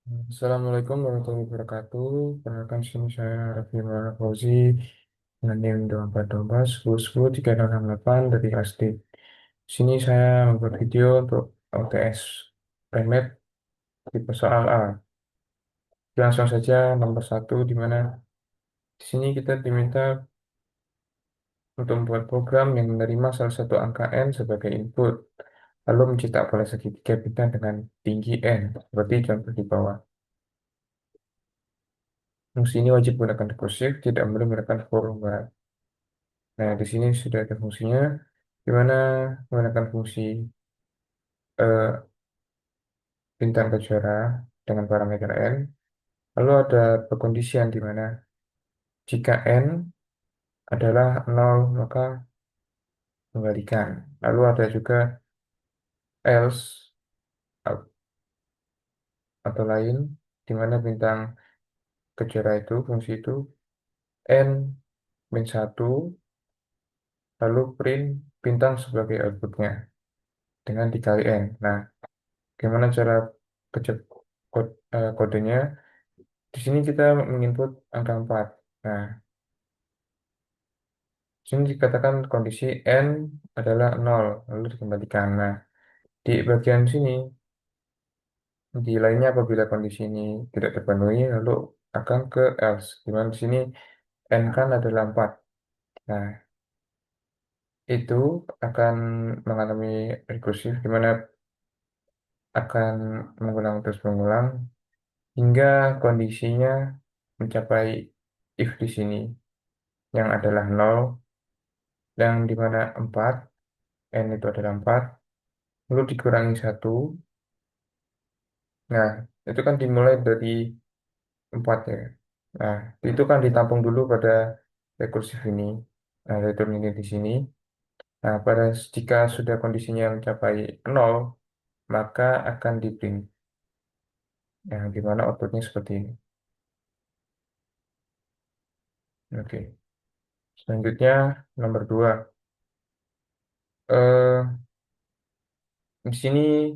Assalamualaikum warahmatullahi wabarakatuh. Perkenalkan sini saya Raffi Muhammad Fauzi dengan NIM 2412 10 10 368 dari kelas D. Di sini saya membuat video untuk UTS Remed tipe soal A. Langsung saja nomor satu di mana di sini kita diminta untuk membuat program yang menerima salah satu angka n sebagai input, lalu mencetak pola segitiga bintang dengan tinggi n, seperti contoh di bawah. Fungsi ini wajib menggunakan rekursif, tidak boleh menggunakan for loop. Nah, di sini sudah ada fungsinya, di mana menggunakan fungsi eh, bintang kejora dengan parameter n. Lalu ada perkondisian di mana jika n adalah 0, maka kembalikan. Lalu ada juga else atau lain, di mana bintang kejora itu, fungsi itu, n min 1, lalu print bintang sebagai outputnya dengan dikali n. Nah, gimana cara kodenya? Di sini kita menginput angka 4. Nah, di sini dikatakan kondisi n adalah 0, lalu dikembalikan. Nah, di bagian sini, di lainnya apabila kondisi ini tidak terpenuhi, lalu akan ke else. Di mana di sini n kan adalah 4. Nah, itu akan mengalami rekursif, di mana akan mengulang terus mengulang hingga kondisinya mencapai if di sini yang adalah 0, yang di mana 4, n itu adalah 4, lalu dikurangi 1. Nah, itu kan dimulai dari 4 ya. Nah, itu kan ditampung dulu pada rekursif ini. Nah, return ini di sini. Nah, jika sudah kondisinya mencapai 0, maka akan di print. Nah, di mana outputnya seperti ini. Oke. Selanjutnya, nomor 2. Eh, di sini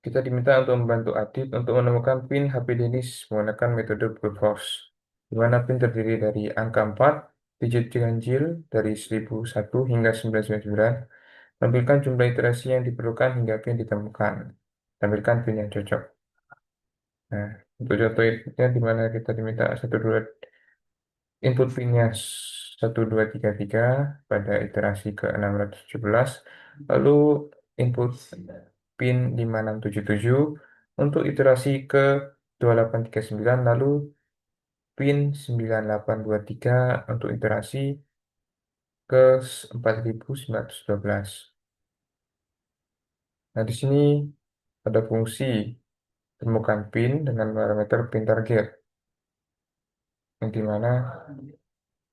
kita diminta untuk membantu Adit untuk menemukan pin HP Dennis menggunakan metode brute force, di mana pin terdiri dari angka 4, digit ganjil dari 1001 hingga 999, tampilkan jumlah iterasi yang diperlukan hingga pin ditemukan. Tampilkan pin yang cocok. Nah, untuk contoh inputnya di mana kita diminta satu dua input pinnya 1233 pada iterasi ke 617, lalu input pin 5677 untuk iterasi ke 2839, lalu pin 9823 untuk iterasi ke 4912. Nah, di sini ada fungsi temukan pin dengan parameter pin target, yang dimana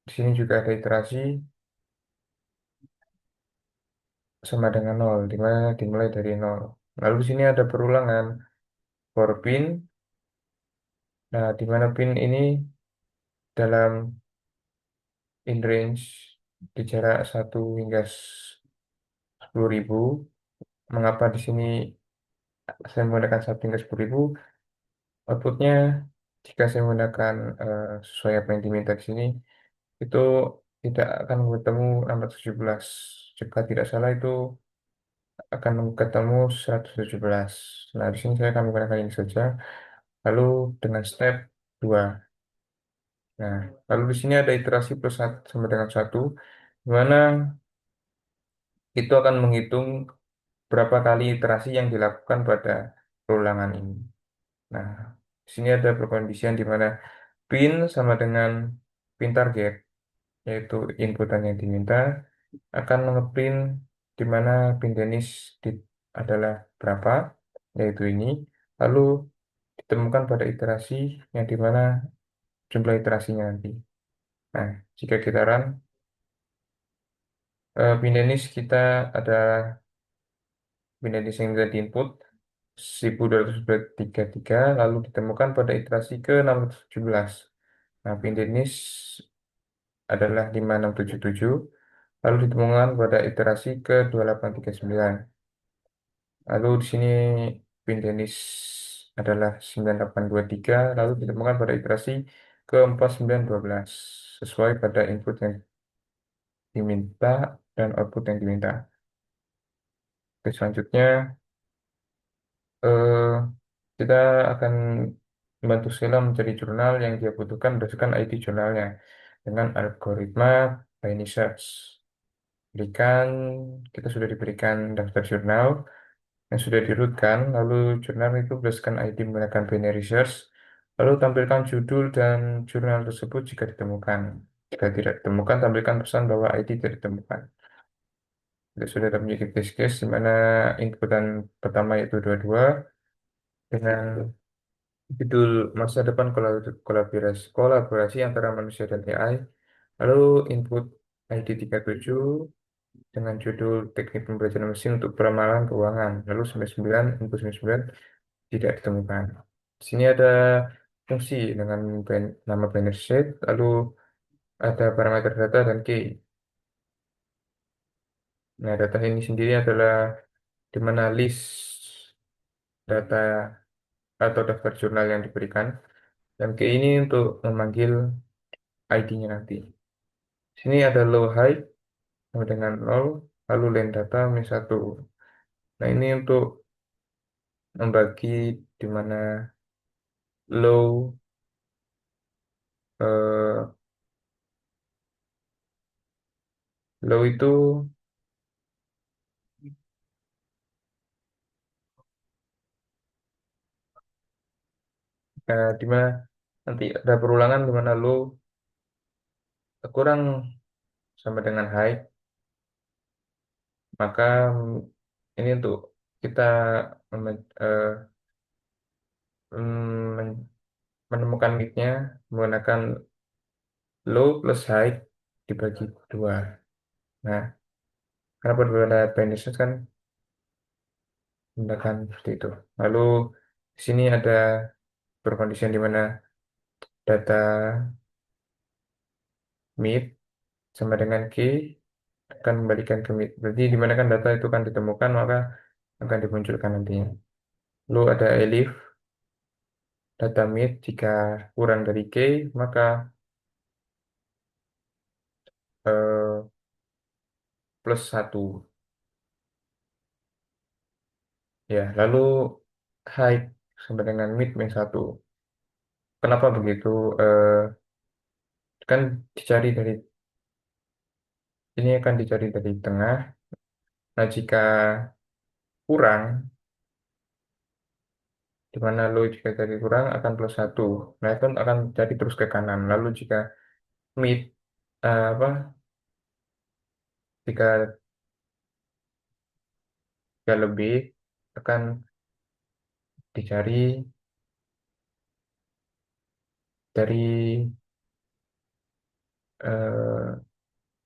di sini juga ada iterasi sama dengan 0, di mana dimulai dari 0. Lalu di sini ada perulangan for pin. Nah, di mana pin ini dalam in range di jarak 1 hingga 10.000. Mengapa di sini saya menggunakan 1 hingga 10.000? Outputnya jika saya menggunakan sesuai apa yang diminta di sini, itu tidak akan bertemu 617. Jika tidak salah itu akan ketemu 117. Nah, di sini saya akan menggunakan ini saja. Lalu dengan step 2. Nah, lalu di sini ada iterasi plus 1 sama dengan 1, di mana itu akan menghitung berapa kali iterasi yang dilakukan pada perulangan ini. Nah, di sini ada perkondisian di mana pin sama dengan pin target, yaitu inputan yang diminta, akan ngeprint di mana pin Dennis adalah berapa, yaitu ini, lalu ditemukan pada iterasi yang di mana jumlah iterasinya nanti. Nah, jika kita run, pin Dennis kita ada pin Dennis yang sudah diinput 1233, lalu ditemukan pada iterasi ke 617. Nah, pin Dennis adalah 5677, lalu ditemukan pada iterasi ke 2839. Lalu di sini pin Dennis adalah 9823, lalu ditemukan pada iterasi ke 4912 sesuai pada input yang diminta dan output yang diminta. Oke, selanjutnya eh, kita akan membantu Sheila mencari jurnal yang dia butuhkan berdasarkan ID jurnalnya dengan algoritma binary search. Berikan, kita sudah diberikan daftar jurnal yang sudah dirutkan, lalu jurnal itu berdasarkan ID menggunakan binary search, lalu tampilkan judul dan jurnal tersebut jika ditemukan. Jika tidak ditemukan, tampilkan pesan bahwa ID tidak ditemukan. Kita sudah ada menjadi test case di mana inputan pertama yaitu 22 dengan judul masa depan kolaborasi antara manusia dan AI. Lalu input ID 37 dengan judul teknik pembelajaran mesin untuk peramalan keuangan. Lalu 99, input 99 tidak ditemukan. Di sini ada fungsi dengan nama binary set, lalu ada parameter data dan key. Nah, data ini sendiri adalah di mana list data atau daftar jurnal yang diberikan. Dan key ini untuk memanggil ID-nya nanti. Sini ada low high sama dengan 0, lalu len data min 1. Nah, ini untuk membagi di mana low eh, low itu di mana nanti ada perulangan di mana low kurang sama dengan high, maka ini untuk kita menemukan mid-nya menggunakan low plus high dibagi dua. Nah, karena berbeda Pinterest kan menggunakan seperti itu. Lalu di sini ada perkondisian di mana data mid sama dengan key akan kembalikan ke mid. Berarti di mana kan data itu kan ditemukan maka akan dimunculkan nantinya. Lalu ada elif data mid jika kurang dari key maka eh, plus satu. Ya, lalu high sama dengan mid min satu. Kenapa begitu? Eh, kan dicari dari ini akan dicari dari tengah. Nah, jika kurang, di mana low jika dari kurang akan plus satu. Nah, itu akan jadi terus ke kanan. Lalu jika mid apa? Jika jika lebih akan dicari dari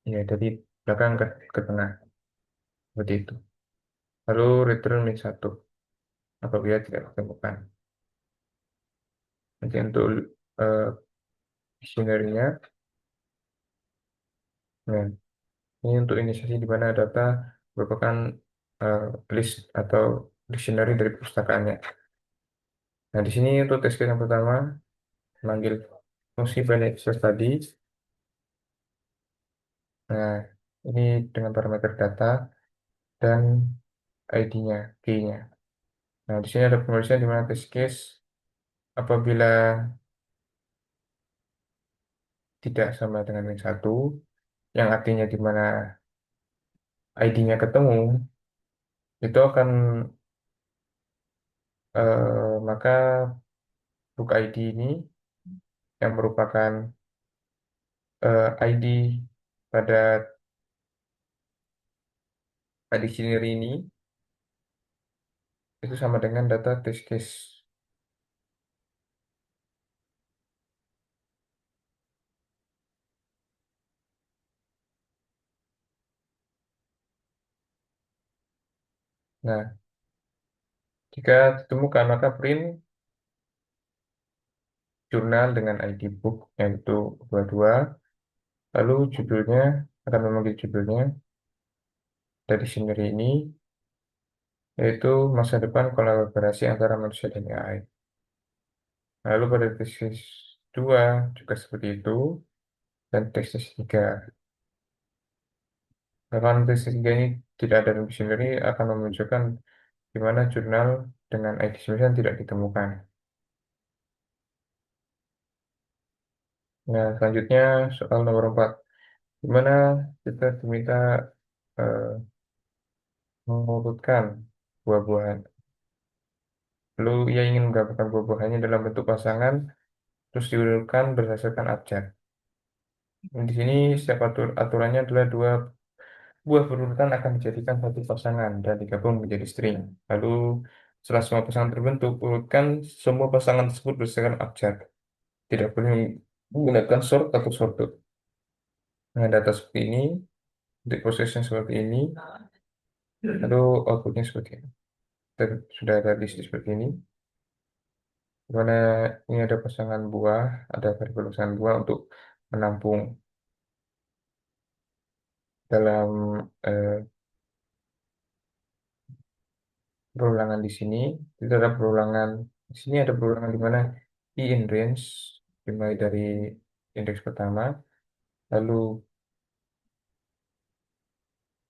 ya dari belakang ke tengah seperti itu. Lalu return min satu apabila tidak ditemukan. Nanti untuk eh, dictionary-nya, nah, ini untuk inisiasi di mana data merupakan eh, list atau dictionary dari perpustakaannya. Nah, di sini untuk test case yang pertama, manggil fungsi Binary Search tadi. Nah, ini dengan parameter data dan ID-nya, key-nya. Nah, di sini ada pemeriksaan di mana test case apabila tidak sama dengan min satu, yang artinya di mana ID-nya ketemu, itu akan maka book ID ini yang merupakan ID pada dictionary ini itu sama dengan data test case. Nah, jika ditemukan maka print jurnal dengan ID book yaitu 22, lalu judulnya akan memanggil judulnya dari dictionary ini yaitu masa depan kolaborasi antara manusia dan AI. Lalu pada tesis 2 juga seperti itu, dan tesis 3. Nah, kalau tesis 3 ini tidak ada dictionary akan menunjukkan di mana jurnal dengan ID 9 tidak ditemukan. Nah, selanjutnya soal nomor 4, di mana kita diminta eh, mengurutkan buah-buahan. Lalu ia ingin menggambarkan buah-buahannya dalam bentuk pasangan, terus diurutkan berdasarkan abjad. Di sini setiap aturannya adalah dua buah berurutan akan dijadikan satu pasangan dan digabung menjadi string. Lalu setelah semua pasangan terbentuk, urutkan semua pasangan tersebut berdasarkan abjad. Tidak boleh menggunakan sort atau sorted. Dengan data seperti ini, untuk prosesnya seperti ini, lalu outputnya seperti ini. Dan sudah ada list seperti ini, di mana ini ada pasangan buah, ada variabel pasangan buah untuk menampung dalam eh, perulangan di sini. Itu ada perulangan di sini, ada perulangan di mana i in range dimulai dari indeks pertama, lalu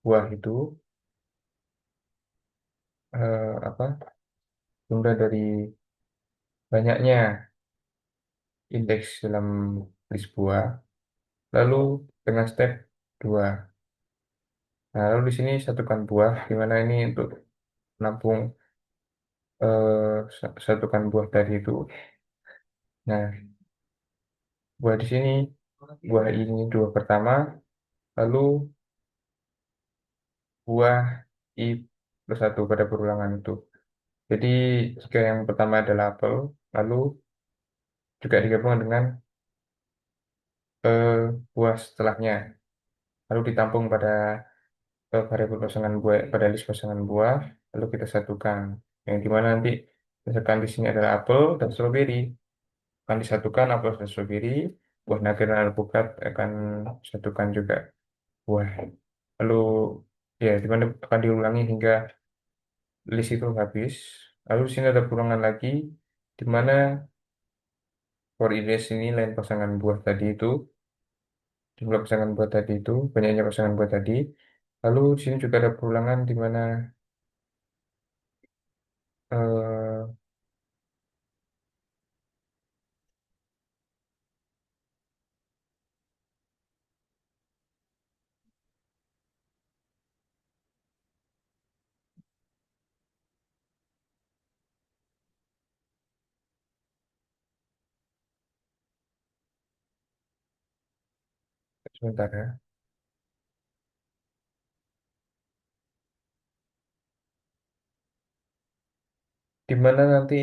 buah itu apa jumlah dari banyaknya indeks dalam list buah, lalu dengan step 2. Nah, lalu di sini satukan buah, di mana ini untuk menampung satukan buah tadi itu. Nah, buah di sini, buah ini dua pertama, lalu buah i plus satu pada perulangan itu. Jadi jika yang pertama adalah apel, lalu juga digabung dengan eh, buah setelahnya, lalu ditampung pada variabel pasangan buah pada list pasangan buah, lalu kita satukan. Yang dimana nanti misalkan di sini adalah apel dan stroberi, akan disatukan apel dan stroberi, buah naga dan alpukat akan disatukan juga buah. Lalu ya dimana akan diulangi hingga list itu habis. Lalu di sini ada kurangan lagi, di mana for iris ini lain pasangan buah tadi itu, jumlah pasangan buah tadi itu, banyaknya pasangan buah tadi. Lalu di sini juga ada perulangan di mana eh, sebentar ya, di mana nanti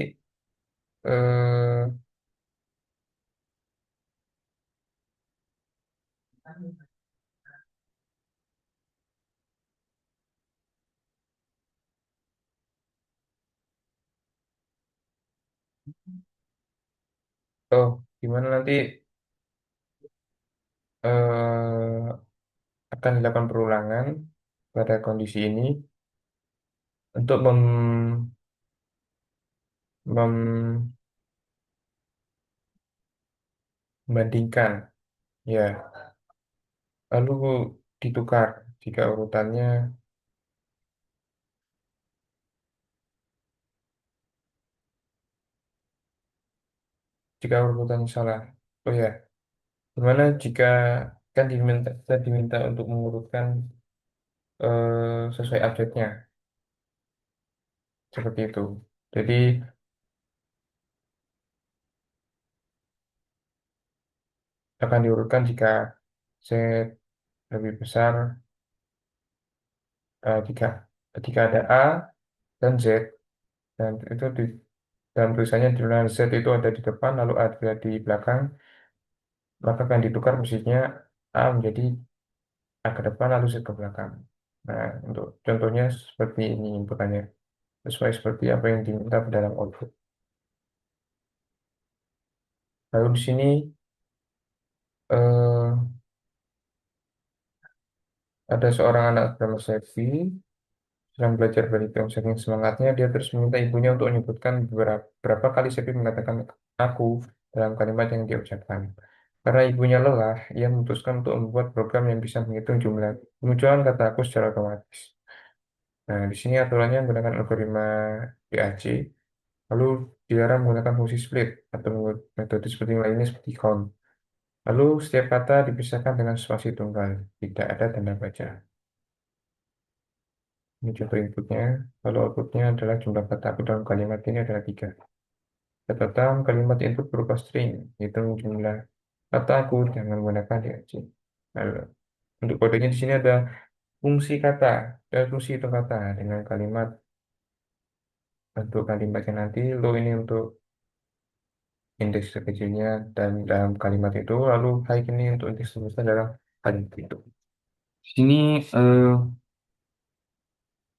eh, di mana nanti akan dilakukan perulangan pada kondisi ini untuk mem- membandingkan, ya, lalu ditukar jika urutannya, salah. Oh ya, gimana jika kan kita diminta untuk mengurutkan sesuai update-nya seperti itu. Jadi akan diurutkan jika Z lebih besar, jika ada A dan Z, dan itu dalam tulisannya di mana Z itu ada di depan lalu A ada di belakang, maka akan ditukar posisinya A menjadi A ke depan lalu Z ke belakang. Nah, untuk contohnya seperti ini inputannya, sesuai seperti apa yang diminta dalam output. Lalu di sini eh, ada seorang anak bernama Sevi, Sedang belajar berhitung, saking semangatnya dia terus meminta ibunya untuk menyebutkan berapa kali Seppi mengatakan aku dalam kalimat yang dia ucapkan. Karena ibunya lelah, ia memutuskan untuk membuat program yang bisa menghitung jumlah kemunculan kata aku secara otomatis. Nah, di sini aturannya menggunakan algoritma PAC, lalu dilarang menggunakan fungsi split atau metode splitting lainnya seperti count. Lalu setiap kata dipisahkan dengan spasi tunggal, tidak ada tanda baca. Ini contoh inputnya, lalu outputnya adalah jumlah kata aku dalam kalimat ini adalah 3. Catatan kalimat input berupa string, hitung jumlah kata aku dengan menggunakan DAC. Lalu, untuk kodenya di sini ada fungsi kata dan fungsi hitung kata dengan kalimat untuk kalimatnya nanti, lo ini untuk indeks terkecilnya dan dalam kalimat itu, lalu high ini untuk indeks terbesar dalam kalimat itu. Di sini eh,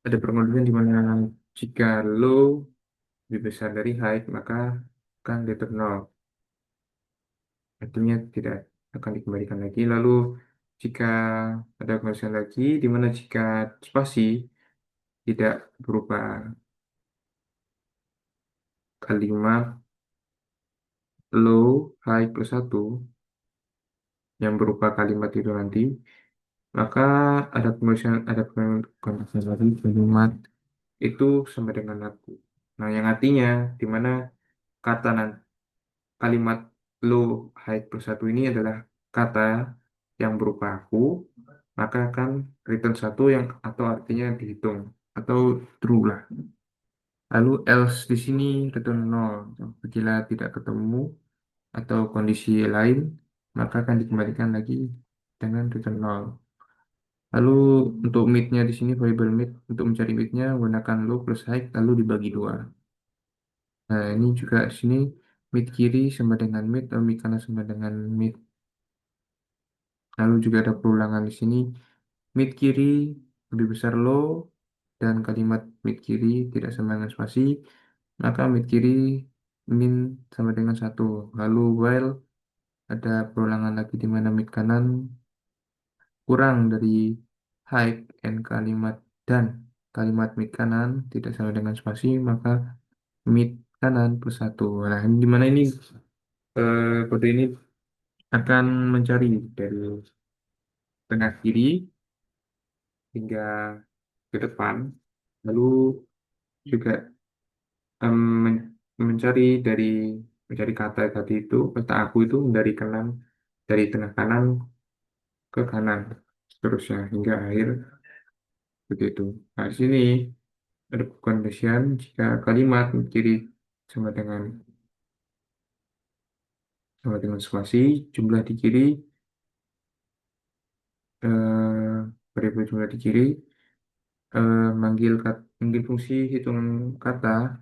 ada permodalan di mana jika low lebih besar dari high, maka akan return 0. Artinya tidak akan dikembalikan lagi. Lalu jika ada kembalian lagi, di mana jika spasi tidak berupa kalimat low, high plus satu yang berupa kalimat itu nanti, maka ada kembalian lagi kalimat itu sama dengan aku. Nah, yang artinya di mana kata kalimat low high plus satu ini adalah kata yang berupa aku, maka akan return satu yang atau artinya dihitung atau true lah. Lalu else di sini return 0. Bila tidak ketemu atau kondisi lain, maka akan dikembalikan lagi dengan return 0. Lalu untuk mid-nya di sini variable mid untuk mencari mid-nya menggunakan low plus high lalu dibagi dua. Nah, ini juga di sini mid kiri sama dengan mid atau mid kanan sama dengan mid. Lalu juga ada perulangan di sini mid kiri lebih besar low dan kalimat mid kiri tidak sama dengan spasi, maka mid kiri min sama dengan satu. Lalu while ada perulangan lagi di mana mid kanan kurang dari high and kalimat dan kalimat mid kanan tidak sama dengan spasi, maka mid kanan plus satu. Nah, di mana ini kode ini akan mencari dari tengah kiri hingga ke depan, lalu juga mencari mencari kata tadi itu, kata aku itu dari kanan, dari tengah kanan ke kanan, seterusnya hingga akhir begitu. Nah, di sini ada condition jika kalimat kiri sama dengan spasi, jumlah di kiri, variabel jumlah di kiri, manggil fungsi hitungan kata.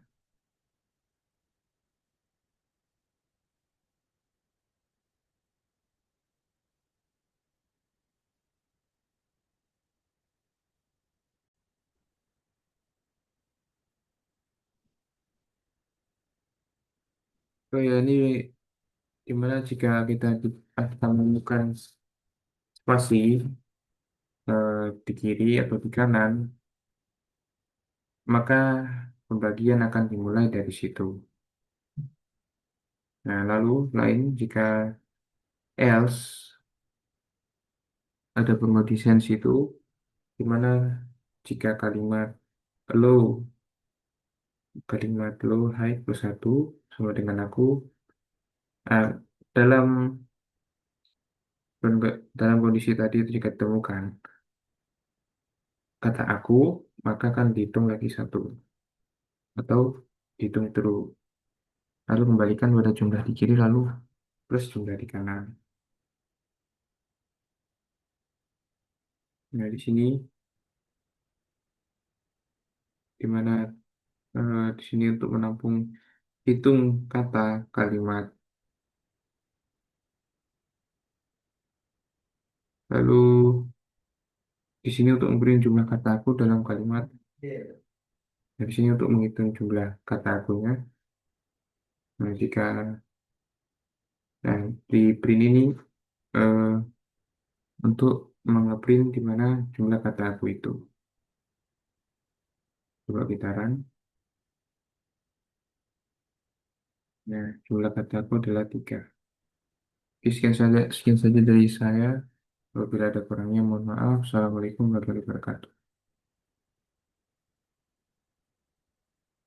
Oh ya, ini dimana jika kita menemukan spasi di kiri atau di kanan, maka pembagian akan dimulai dari situ. Nah, lalu lain jika else ada pembagian situ, di mana jika kalimat low high plus satu sama dengan aku, ah, dalam dalam kondisi tadi itu jika ditemukan kata aku, maka akan dihitung lagi satu atau dihitung terus. Lalu kembalikan pada jumlah di kiri lalu plus jumlah di kanan. Nah, di sini di mana di sini untuk menampung hitung kata kalimat. Lalu di sini untuk memberi jumlah kata aku dalam kalimat. Nah, di sini untuk menghitung jumlah kata akunya. Nah, jika nah, di print ini eh, untuk mengeprint di mana jumlah kata aku itu. dua gitaran. Nah, jumlah kataku adalah tiga. Oke, sekian saja dari saya. Apabila ada kurangnya, mohon maaf. Assalamualaikum warahmatullahi wabarakatuh.